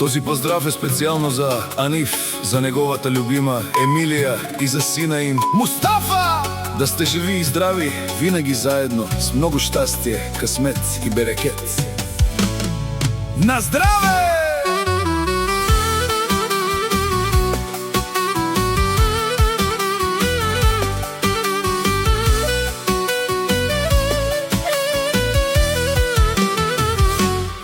Този поздрав е специално за Аниф, за неговата любима Емилия и за сина им Мустафа! Да сте живи и здрави, винаги заедно, с много щастие, късмет и берекет. На здраве!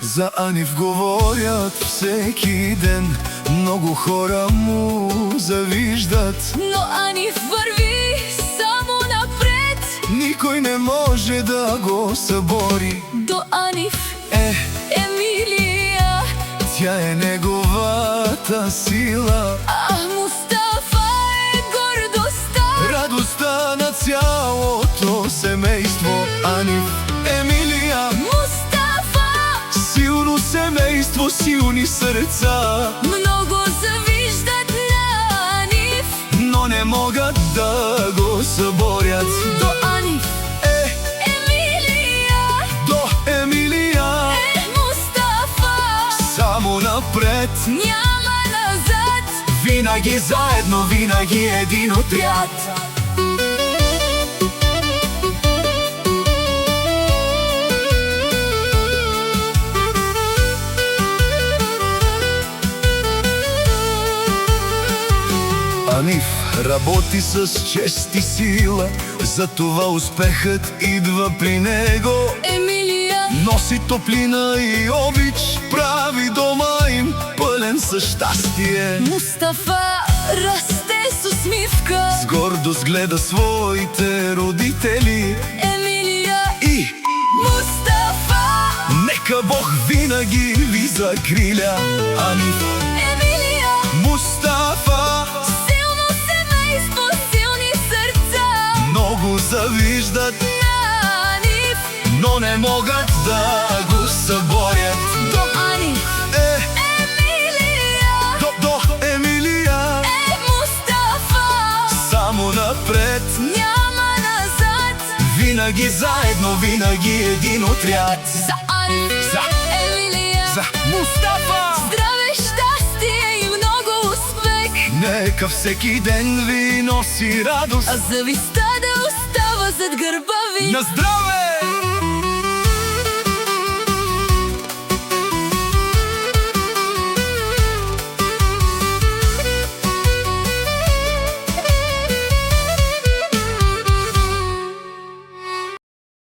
За Аниф говорят всеки ден, много хора му завиждат, но Аниф върви само напред. никой не може да го събори. До Аниф Емилия, тя е неговата сила, а Мустафа е гордостта, радостта на цялото семейство. Аниф, Емилия, силно семейство, силни сърца. много завиждат на Аниф, но не могат да го съборят. до Аниф Емилия, до Емилия, Мустафа, само напред, няма назад. винаги заедно, винаги един отряд. Аниф работи с чест и сила, затова успехът идва при него. Емилия носи топлина и обич, прави дома им пълен със щастие. Мустафа расте с усмивка, с гордост гледа своите родители. Емилия и Мустафа, нека Бог винаги ви закриля. Аниф, Емилия, Мустафа, силно семейство, силни сърца. много завиждат На Аниф, но не могат да го съборят. до Аниф Емилия, до Емилия, Мустафа, само напред, няма назад. винаги заедно, винаги един отряд. За Аниф, За Емилия, за Мустафа, здраве, щастие и много успех. нека всеки ден ви носи радост. А завистта да остава зад гърба ви. На здраве!